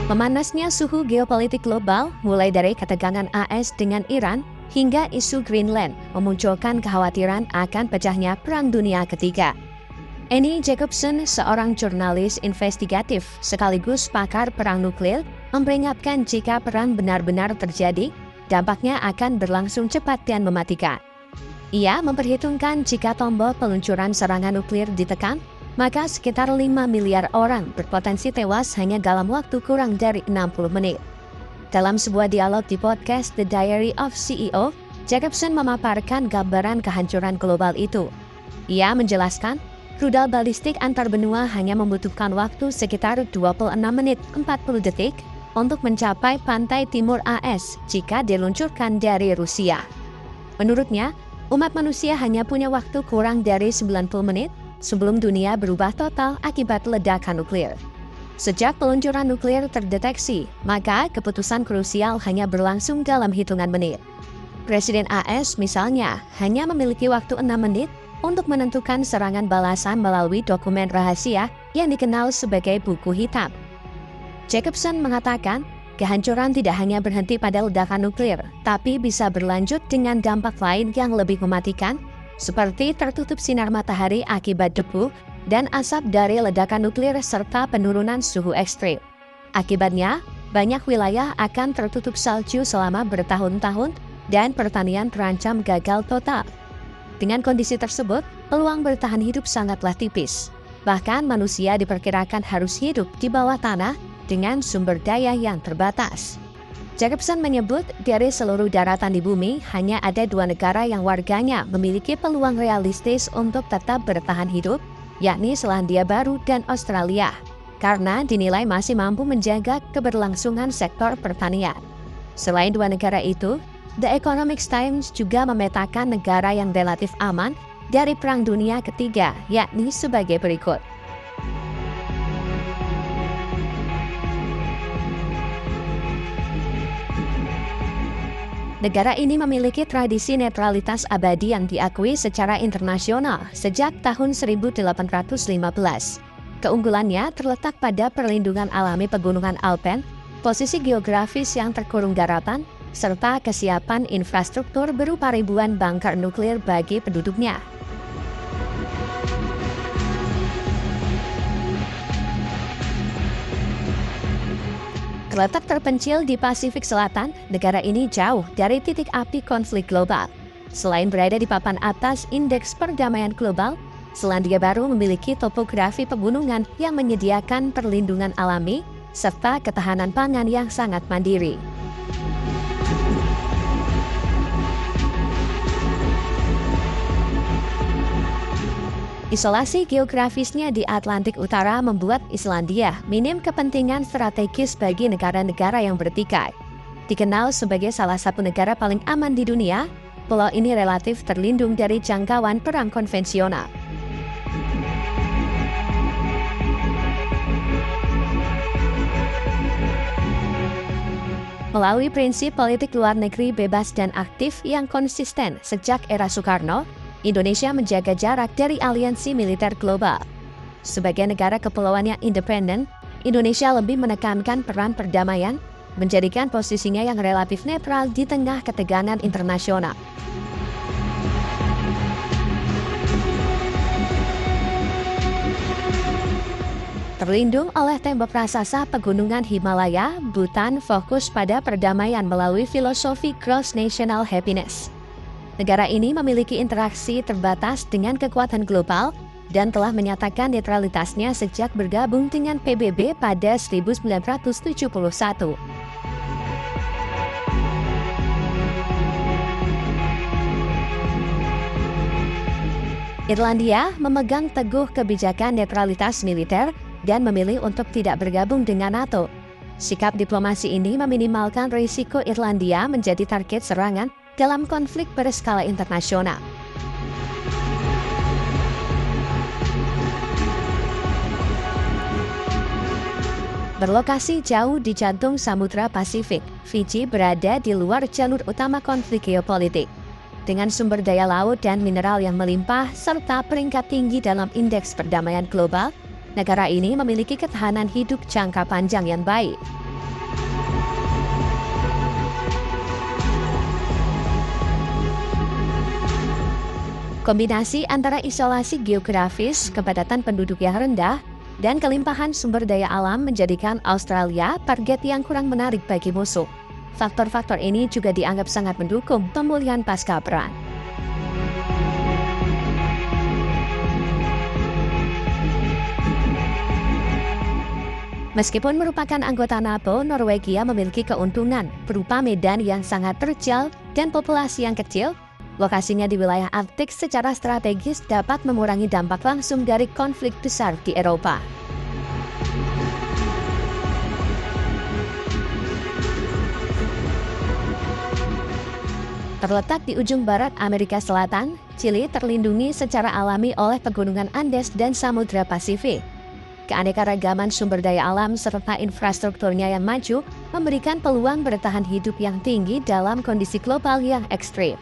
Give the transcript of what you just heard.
Memanasnya suhu geopolitik global, mulai dari ketegangan AS dengan Iran hingga isu Greenland, memunculkan kekhawatiran akan pecahnya Perang Dunia Ketiga. Annie Jacobsen, seorang jurnalis investigatif sekaligus pakar perang nuklir, memperingatkan jika perang benar-benar terjadi, dampaknya akan berlangsung cepat dan mematikan. Ia memperhitungkan jika tombol peluncuran serangan nuklir ditekan, maka sekitar 5 miliar orang berpotensi tewas hanya dalam waktu kurang dari 60 menit. Dalam sebuah dialog di podcast The Diary of CEO, Jacobsen memaparkan gambaran kehancuran global itu. Ia menjelaskan, rudal balistik antar benua hanya membutuhkan waktu sekitar 26 menit 40 detik untuk mencapai pantai timur AS jika diluncurkan dari Rusia. Menurutnya, umat manusia hanya punya waktu kurang dari 90 menit sebelum dunia berubah total akibat ledakan nuklir. Sejak peluncuran nuklir terdeteksi, maka keputusan krusial hanya berlangsung dalam hitungan menit. Presiden AS misalnya hanya memiliki waktu 6 menit untuk menentukan serangan balasan melalui dokumen rahasia yang dikenal sebagai buku hitam. Jacobsen mengatakan, kehancuran tidak hanya berhenti pada ledakan nuklir, tapi bisa berlanjut dengan dampak lain yang lebih mematikan, seperti tertutup sinar matahari akibat debu dan asap dari ledakan nuklir serta penurunan suhu ekstrim. Akibatnya, banyak wilayah akan tertutup salju selama bertahun-tahun dan pertanian terancam gagal total. Dengan kondisi tersebut, peluang bertahan hidup sangatlah tipis. Bahkan manusia diperkirakan harus hidup di bawah tanah dengan sumber daya yang terbatas. Jacobsen menyebut dari seluruh daratan di bumi, hanya ada 2 negara yang warganya memiliki peluang realistis untuk tetap bertahan hidup, yakni Selandia Baru dan Australia, karena dinilai masih mampu menjaga keberlangsungan sektor pertanian. Selain 2 negara itu, The Economic Times juga memetakan negara yang relatif aman dari Perang Dunia Ketiga, yakni sebagai berikut. Negara ini memiliki tradisi netralitas abadi yang diakui secara internasional sejak tahun 1815. Keunggulannya terletak pada perlindungan alami pegunungan Alpen, posisi geografis yang terkurung daratan, serta kesiapan infrastruktur berupa ribuan bunker nuklir bagi penduduknya. Terletak terpencil di Pasifik Selatan, negara ini jauh dari titik api konflik global. Selain berada di papan atas indeks perdamaian global, Selandia Baru memiliki topografi pegunungan yang menyediakan perlindungan alami serta ketahanan pangan yang sangat mandiri. Isolasi geografisnya di Atlantik Utara membuat Islandia minim kepentingan strategis bagi negara-negara yang bertikai. Dikenal sebagai salah satu negara paling aman di dunia, pulau ini relatif terlindung dari jangkauan perang konvensional. Melalui prinsip politik luar negeri bebas dan aktif yang konsisten sejak era Soekarno, Indonesia menjaga jarak dari aliansi militer global. Sebagai negara kepulauan yang independen, Indonesia lebih menekankan peran perdamaian, menjadikan posisinya yang relatif netral di tengah ketegangan internasional. Terlindung oleh tembok raksasa pegunungan Himalaya, Bhutan fokus pada perdamaian melalui filosofi cross-national happiness. Negara ini memiliki interaksi terbatas dengan kekuatan global dan telah menyatakan netralitasnya sejak bergabung dengan PBB pada 1971. Irlandia memegang teguh kebijakan netralitas militer dan memilih untuk tidak bergabung dengan NATO. Sikap diplomasi ini meminimalkan risiko Irlandia menjadi target serangan dalam konflik berskala internasional. Berlokasi jauh di jantung Samudra Pasifik, Fiji berada di luar jalur utama konflik geopolitik. Dengan sumber daya laut dan mineral yang melimpah serta peringkat tinggi dalam indeks perdamaian global, negara ini memiliki ketahanan hidup jangka panjang yang baik. Kombinasi antara isolasi geografis, kepadatan penduduk yang rendah, dan kelimpahan sumber daya alam menjadikan Australia target yang kurang menarik bagi musuh. Faktor-faktor ini juga dianggap sangat mendukung pemulihan pasca perang. Meskipun merupakan anggota NATO, Norwegia memiliki keuntungan berupa medan yang sangat terjal dan populasi yang kecil. Lokasinya di wilayah Arktik secara strategis dapat mengurangi dampak langsung dari konflik besar di Eropa. Terletak di ujung barat Amerika Selatan, Chili terlindungi secara alami oleh pegunungan Andes dan Samudra Pasifik. Keanekaragaman sumber daya alam serta infrastrukturnya yang maju memberikan peluang bertahan hidup yang tinggi dalam kondisi global yang ekstrim.